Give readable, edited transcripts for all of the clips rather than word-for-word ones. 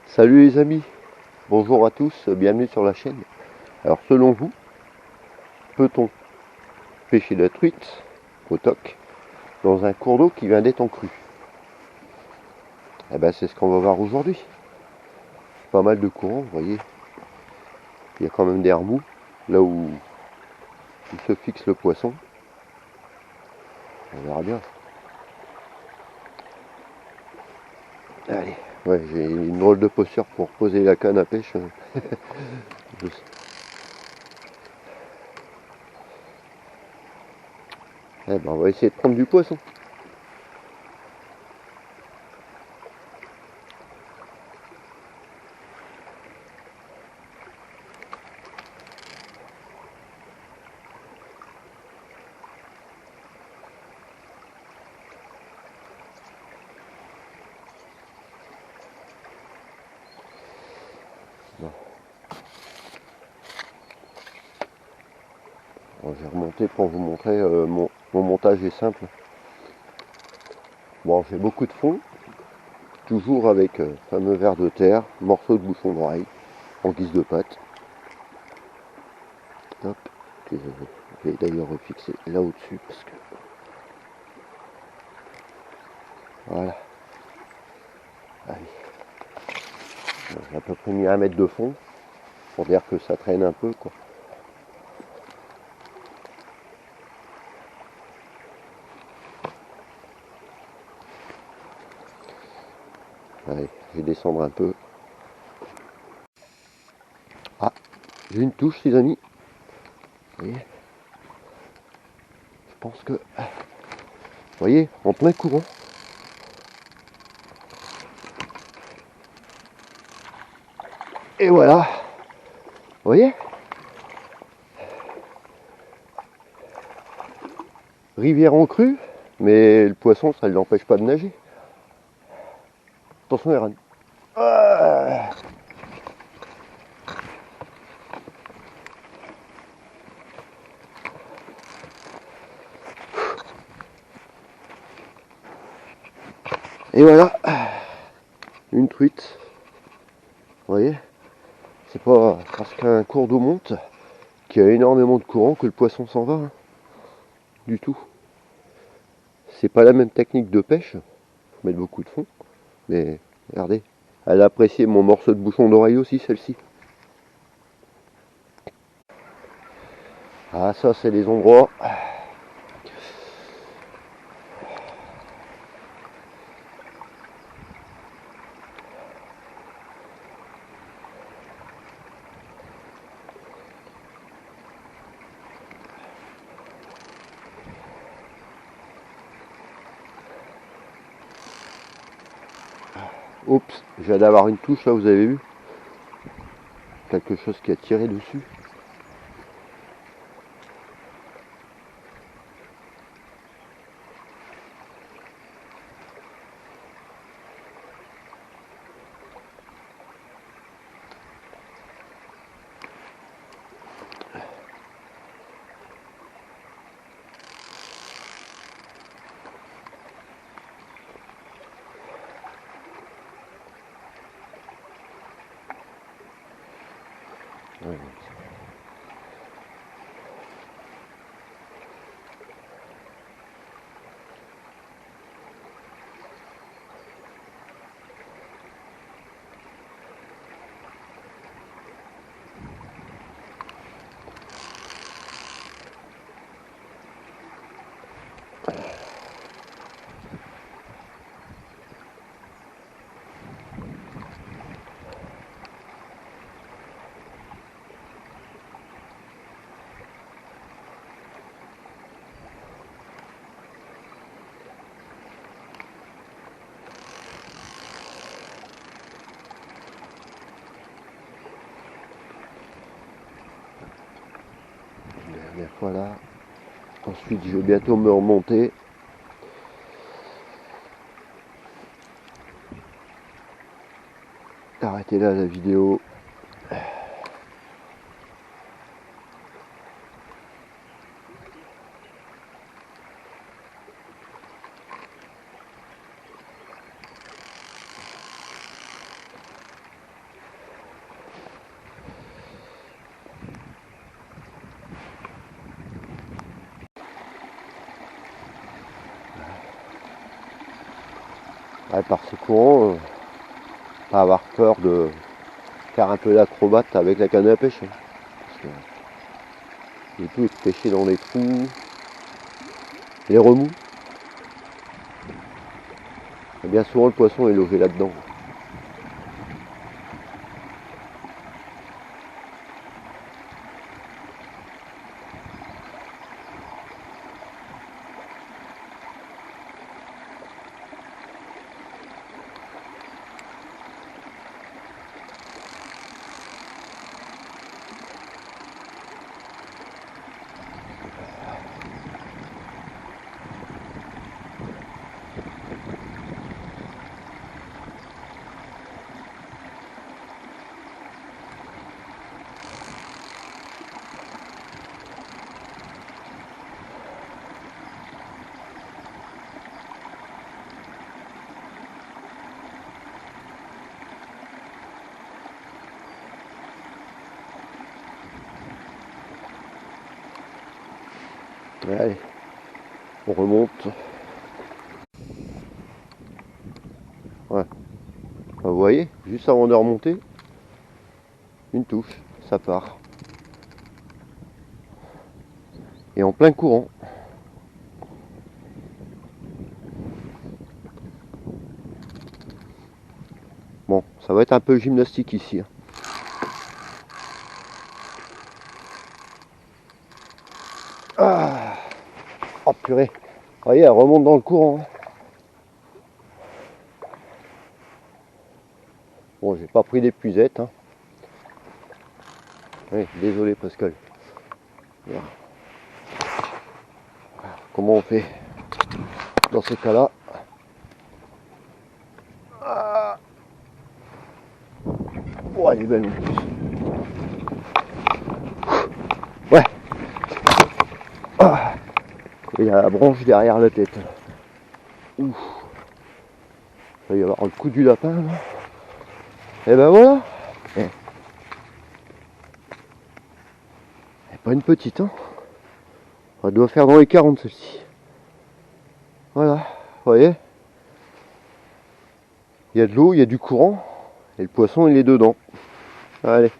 Salut les amis, bonjour à tous, bienvenue sur la chaîne. Alors selon vous, peut-on pêcher la truite au toc dans un cours d'eau qui vient d'être en crue? Eh ben c'est ce qu'on va voir aujourd'hui. Pas mal de courants, vous voyez. Il y a quand même des remous, là où se fixe le poisson. On verra bien. Allez, ouais, j'ai une drôle de posture pour poser la canne à pêche. Eh ben on va essayer de prendre du poisson. Bon. J'ai remonté pour vous montrer, mon montage est simple. Bon, j'ai beaucoup de fond, toujours avec fameux ver de terre, morceau de bouchon d'oreille en guise de pâte. Hop, que je vais d'ailleurs refixer là au-dessus parce que voilà. Allez. J'ai à peu près mis 1 mètre de fond pour dire que ça traîne un peu quoi. Allez, je vais descendre un peu. Ah, j'ai une touche les amis. Vous voyez, je pense que, vous voyez, en plein courant. Et voilà, vous voyez, rivière en crue, mais le poisson ça ne l'empêche pas de nager. Attention Eran. Ah, et voilà, une truite. Vous voyez, c'est pas parce qu'un cours d'eau monte qu'il y a énormément de courant que le poisson s'en va, hein. Du tout. C'est pas la même technique de pêche, faut mettre beaucoup de fond, mais regardez, elle a apprécié mon morceau de bouchon d'oreille aussi, celle-ci. Ah ça c'est les endroits. Oups, je viens d'avoir une touche là, vous avez vu? Quelque chose qui a tiré dessus. Ouais. Dernière fois là. Ensuite je vais bientôt me remonter. Arrêtez là la vidéo. par ces courants, pas avoir peur de faire un peu d'acrobate avec la canne à pêche. Hein. Parce que le tout est de pêcher dans les trous, les remous. Et bien souvent le poisson est logé là-dedans. Allez, on remonte. Ouais. Vous voyez, juste avant de remonter, une touche, ça part. Et en plein courant. Bon, ça va être un peu gymnastique ici. Hein. Ah. Oh purée. Vous voyez, elle remonte dans le courant. Bon, j'ai pas pris d'épuisette. Hein. Oui, désolé Pascal. Voilà. Comment on fait dans ces cas-là? Ah. Oh, elle est belle en plus. Ouais. Ah. Il y a la branche derrière la tête. Ouf. Il va y avoir le coup du lapin là. Et ben voilà. Elle est pas une petite hein. Elle doit faire dans les 40 celle-ci. Voilà. Vous voyez. Il y a de l'eau, il y a du courant. Et le poisson il est dedans. Allez.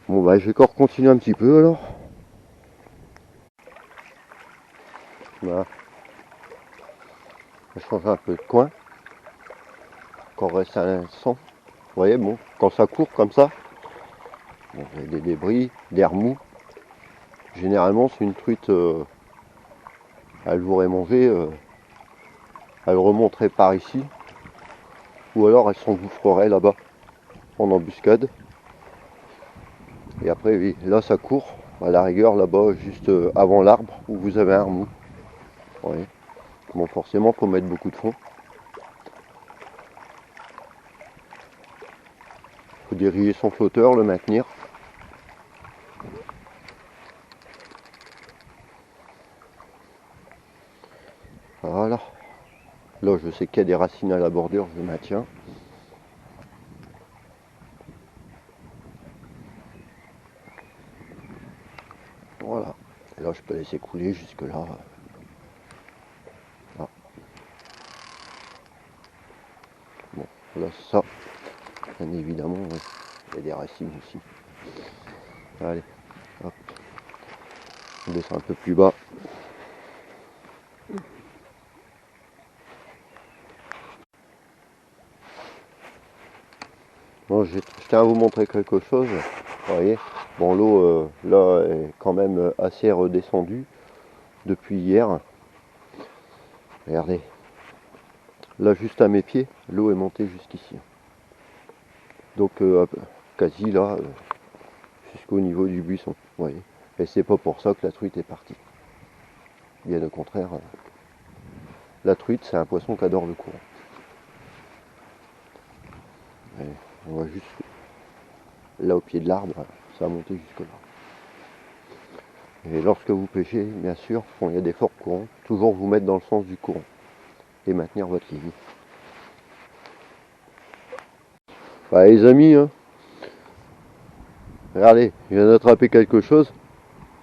Bon bah je vais encore continuer un petit peu alors. Voilà. Je change un peu de coin. Encore reste à l'instant. Vous voyez, bon, quand ça court comme ça, bon, il y a des débris, des remous. Généralement, c'est une truite, elle l'aurait mangé, elle remonterait par ici. Ou alors elle s'engouffrerait là-bas, en embuscade. Et après, oui, là ça court, à la rigueur, là-bas, juste avant l'arbre, où vous avez un remous. Vous voyez. Bon, forcément, il faut mettre beaucoup de fond. Il faut diriger son flotteur, le maintenir. Voilà. Là, je sais qu'il y a des racines à la bordure, je maintiens. Voilà. Et là, je peux laisser couler jusque là. Là. Bon, là, ça, bien évidemment, ouais. Il y a des racines aussi. Allez, hop. On descend un peu plus bas. Bon, je tiens à vous montrer quelque chose. Vous voyez, bon, l'eau là est quand même assez redescendue depuis hier. Regardez, là juste à mes pieds, l'eau est montée jusqu'ici. Donc quasi là, jusqu'au niveau du buisson. Vous voyez. Et c'est pas pour ça que la truite est partie. Bien au contraire, la truite c'est un poisson qui adore le courant. Et on va juste là au pied de l'arbre, ça a monté jusque là. Et lorsque vous pêchez, bien sûr, quand il y a des forts courants, toujours vous mettre dans le sens du courant et maintenir votre ligne. Bah, les amis, hein, regardez, je viens d'attraper quelque chose.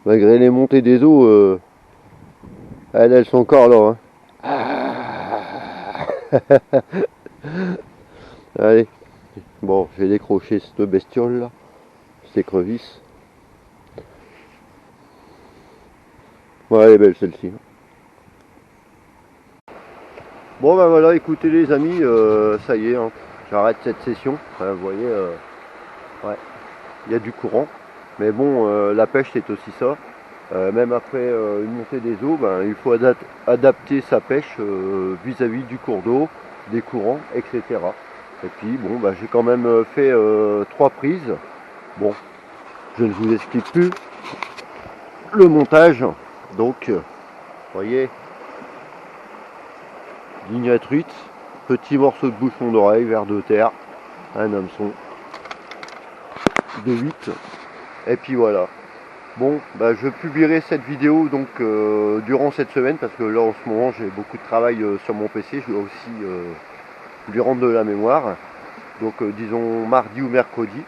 Malgré les montées des eaux, elles sont encore là. Hein. Allez, bon, j'ai décroché cette bestiole là, cette écrevisse. Ouais, elle est belle celle-ci. Bon ben voilà, écoutez les amis, ça y est, hein, j'arrête cette session. Vous voyez, ouais, il y a du courant. Mais bon, la pêche c'est aussi ça. Même après une montée des eaux, ben, il faut adapter sa pêche vis-à-vis du cours d'eau, des courants, etc. Et puis bon, ben, j'ai quand même fait 3 prises. Bon, je ne vous explique plus le montage. Donc, vous voyez, ligne à truite, petit morceau de bouchon d'oreille, vers de terre, un hameçon de 8. Et puis voilà. Bon, bah, je publierai cette vidéo donc durant cette semaine parce que là en ce moment j'ai beaucoup de travail sur mon PC, je dois aussi lui rendre de la mémoire. Donc disons mardi ou mercredi.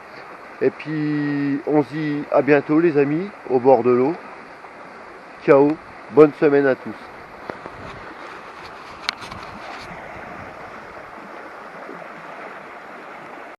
Et puis on se dit à bientôt les amis, au bord de l'eau. Ciao, bonne semaine à tous.